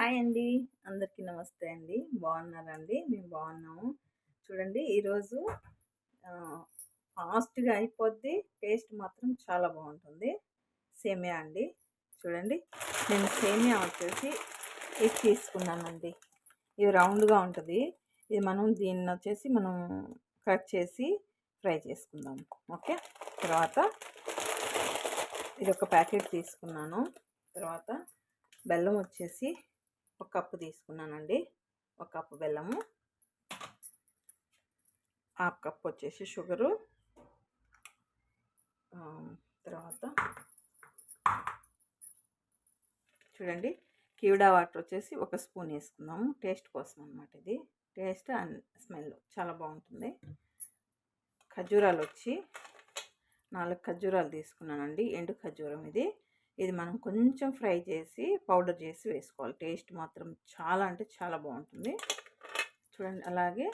Hi అండి. అందరికీ నమస్తే అండి. బాగున్నారా అండి? మేము బాగున్నాము. చూడండి ఈరోజు ఫాస్ట్‌గా అయిపోద్ది. టేస్ట్ మాత్రం చాలా బాగుంటుంది. సేమియా అండి. చూడండి నేను సేమియా వచ్చేసి ఇది తీసుకున్నానండి. ఇది రౌండ్‌గా ఉంటది. ఇది మనం కట్ చేసి ఫ్రై చేసుకుందాం. ఓకే. తర్వాత ఇదొక ప్యాకెట్ తీసుకున్నాను. తర్వాత బెల్లం వచ్చేసి ఒక కప్పు తీసుకున్నానండి. ఒక కప్పు బెల్లము, హాఫ్ కప్ వచ్చేసి షుగరు, తర్వాత చూడండి కీవడా వాటర్ వచ్చేసి ఒక స్పూన్ వేసుకుందాము. టేస్ట్ కోసం అనమాట. ఇది టేస్ట్ అండ్ స్మెల్ చాలా బాగుంటుంది. ఖర్జూరాలు వచ్చి 4 ఖర్జూరాలు తీసుకున్నానండి. ఎండు ఖర్జూరం ఇది మనం కొంచెం ఫ్రై చేసి పౌడర్ చేసి వేసుకోవాలి. టేస్ట్ మాత్రం చాలా అంటే చాలా బాగుంటుంది. చూడండి. అలాగే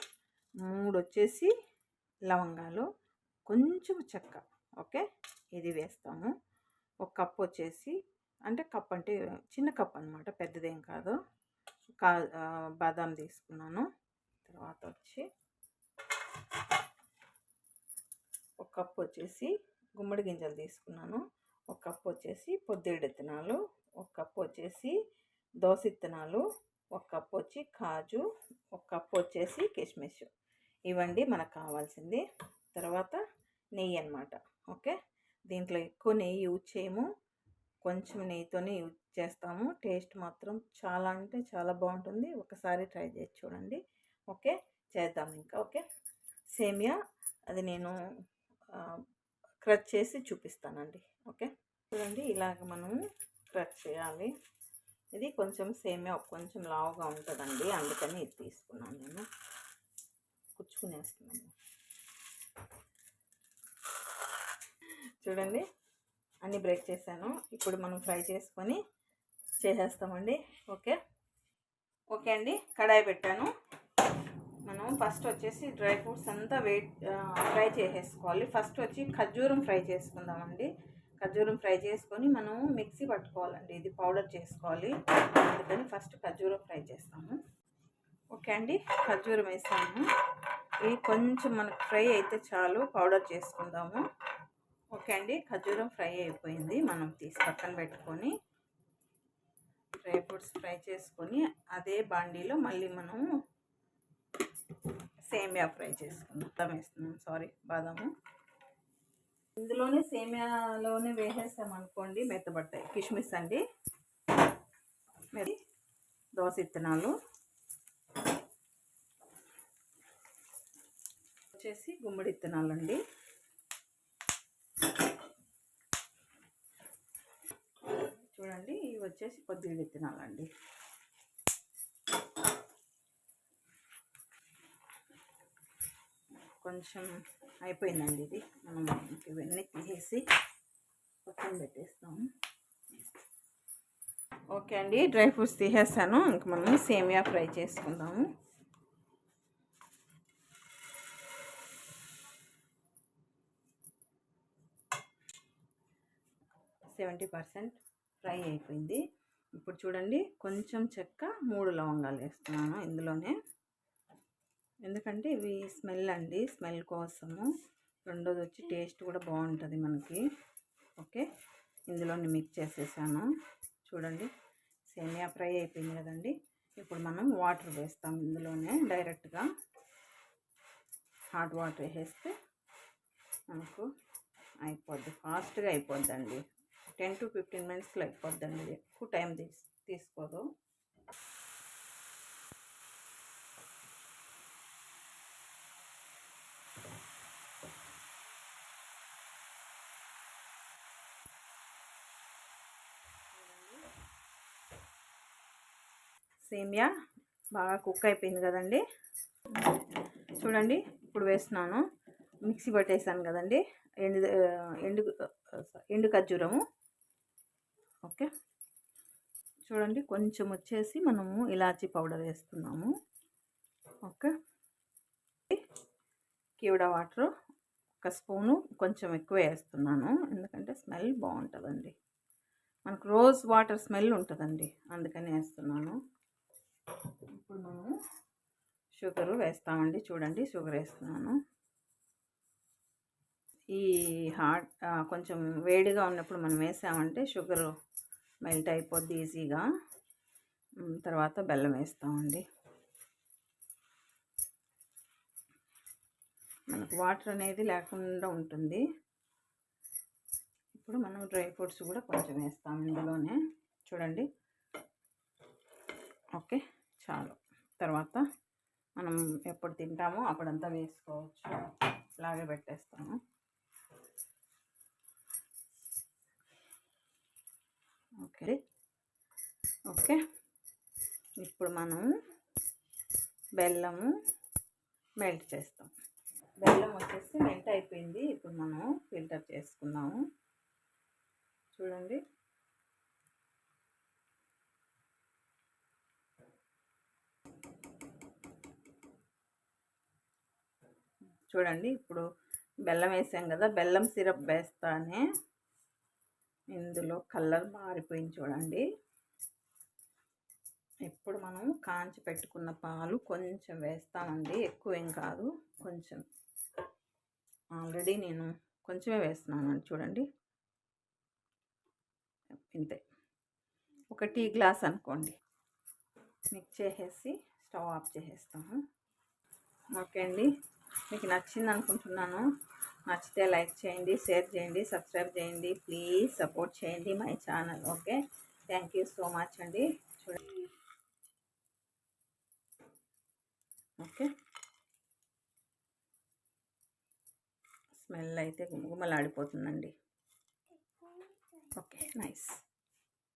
3 వచ్చేసి లవంగాలు, కొంచెం చెక్క. ఓకే. ఇది వేస్తాము. ఒక కప్ వచ్చేసి కప్ అంటే చిన్న కప్ అనమాట, పెద్దదేం కాదు. బాదాం తీసుకున్నాను. తర్వాత వచ్చి ఒక కప్ వచ్చేసి గుమ్మడి గింజలు తీసుకున్నాను. ఒక కప్ వచ్చేసి పొద్దుడు విత్తనాలు, ఒక కప్ వచ్చేసి దోస విత్తనాలు, ఒక కప్ వచ్చి కాజు, ఒక కప్ వచ్చేసి కిస్మిస్. ఇవండి మనకు కావాల్సింది. తర్వాత నెయ్యి అన్నమాట. ఓకే. దీంట్లో ఎక్కువ నెయ్యి యూజ్ చేయము, కొంచెం నెయ్యితోనే యూజ్ చేస్తాము. టేస్ట్ మాత్రం చాలా అంటే చాలా బాగుంటుంది. ఒకసారి ట్రై చేసి చూడండి. ఓకే. చేద్దాం ఇంకా. ఓకే. సేమియా అది నేను క్రష్ చేసి చూపిస్తానండి. ఓకే. చూడండి ఇలాగ మనం క్రష్ చేయాలి. ఇది కొంచెం సేమియా కొంచెం లావుగా ఉంటుందండి, అందుకని ఇది తీసుకున్నాను నేను. కుచ్చుకునేస్తున్నాను. చూడండి అన్నీ బ్రేక్ చేశాను. ఇప్పుడు మనం ఫ్రై చేసుకొని చేసేస్తామండి. ఓకే. ఓకే అండి. కడాయి పెట్టాను. మనం ఫస్ట్ వచ్చేసి డ్రై ఫ్రూట్స్ అంతా ఫ్రై చేసేసుకోవాలి. ఫస్ట్ వచ్చి ఖర్జూరం ఫ్రై చేసుకుందామండి. ఖర్జూరం ఫ్రై చేసుకొని మనం మిక్సీ పట్టుకోవాలండి. ఇది పౌడర్ చేసుకోవాలి, అందుకని ఫస్ట్ ఖర్జూరం ఫ్రై చేస్తాము. ఓకే అండి. ఖర్జూరం వేసాము. ఇది కొంచెం మనకు ఫ్రై అయితే చాలు, పౌడర్ చేసుకుందాము. ఓకే అండి. ఖర్జూరం ఫ్రై అయిపోయింది. మనం తీసి పక్కన పెట్టుకొని డ్రై ఫ్రూట్స్ ఫ్రై చేసుకొని అదే బాండీలో మళ్ళీ మనం సేమియా ఫ్రై చేసుకుందాం. బాదాము ఇందులోనే సేమియాలోనే వేసేసామనుకోండి మెత్తబడతాయి. కిస్మిస్ అండి, దోస విత్తనాలు వచ్చేసి గుమ్మడి విత్తనాలు అండి. చూడండి ఇవి వచ్చేసి పొద్దుడు విత్తనాలు అండి. కొంచెం అయిపోయిందండి. ఇది మనం ఇవన్నీ తీసేసి పక్కన పెట్టేస్తాము. ఓకే అండి. డ్రై ఫ్రూట్స్ తీసేస్తాను. ఇంక మనం సేమియా ఫ్రై చేసుకుందాము. సెవెంటీ 70% ఫ్రై అయిపోయింది. ఇప్పుడు చూడండి కొంచెం చెక్క, 3 లవంగాలు వేస్తున్నాను ఇందులోనే. ఎందుకంటే ఇవి స్మెల్ అండి, స్మెల్ కోసము. రెండోది వచ్చి టేస్ట్ కూడా బాగుంటుంది మనకి. ఓకే. ఇందులోనే మిక్స్ చేసేసాను. చూడండి సేమియా ఫ్రై అయిపోయింది కదండి. ఇప్పుడు మనం వాటర్ వేస్తాం ఇందులోనే డైరెక్ట్గా. హాట్ వాటర్ వేసేస్తే మనకు అయిపోద్ది, ఫాస్ట్గా అయిపోద్దండి. 10 to 15 minutesలో అయిపోద్దండి. ఎక్కువ టైం తీసుకోదు. సేమియా బాగా కుక్ అయిపోయింది కదండి. చూడండి ఇప్పుడు వేస్తున్నాను. మిక్సీ పట్టేసాను కదండి ఎండు ఖర్జూరము. ఓకే. చూడండి కొంచెం వచ్చేసి మనము ఇలాచీ పౌడర్ వేస్తున్నాము. ఓకే. కీవడా వాటర్ ఒక స్పూను కొంచెం ఎక్కువ వేస్తున్నాను, ఎందుకంటే స్మెల్ బాగుంటుందండి. మనకు రోజ్ వాటర్ స్మెల్ ఉంటుందండి, అందుకని వేస్తున్నాను. ఇప్పుడు మనం షుగరు వేస్తామండి. చూడండి, షుగర్ వేస్తున్నాను. ఈ కొంచెం వేడిగా ఉన్నప్పుడు మనం వేసామంటే షుగరు మెల్ట్ అయిపోద్ది ఈజీగా. తర్వాత బెల్లం వేస్తామండి. మనకు వాటర్ అనేది లేకుండా ఉంటుంది. ఇప్పుడు మనం డ్రై ఫ్రూట్స్ కూడా కొంచెం వేస్తాం ఇందులోనే. చూడండి, ఓకే, చాలు. తర్వాత మనం ఎప్పుడు తింటామో అప్పుడంతా వేసుకోవచ్చు. ఇలాగే పెట్టేస్తాము. Okay okay. ఇప్పుడు మనం బెల్లము మెల్ట్ చేస్తాం. బెల్లం వచ్చేసి మెల్ట్ అయిపోయింది. ఇప్పుడు మనం ఫిల్టర్ చేసుకుందాము. చూడండి, చూడండి. ఇప్పుడు బెల్లం వేసాం కదా, బెల్లం సిరప్ వేస్తానే ఇందులో కలర్ మారిపోయింది. చూడండి, ఇప్పుడు మనం కాంచి పెట్టుకున్న పాలు కొంచెం వేస్తామండి. ఎక్కువ ఏం కాదు, కొంచెం. ఆల్రెడీ నేను కొంచెమే వేస్తున్నాను. చూడండి, ఇంతే, ఒక టీ గ్లాస్ అనుకోండి. మిక్స్ చేసేసి స్టవ్ ఆఫ్ చేసేస్తాము. ఓకే అండి, మీకు నచ్చింది అనుకుంటున్నాను. నచ్చితే లైక్ చేయండి, షేర్ చేయండి, సబ్స్క్రైబ్ చేయండి. ప్లీజ్ సపోర్ట్ చేయండి my channel. Okay, thank you so much అండి. చూడండి, ఓకే, స్మెల్ అయితే గుమగుమలాడిపోతుందండి. Okay, nice.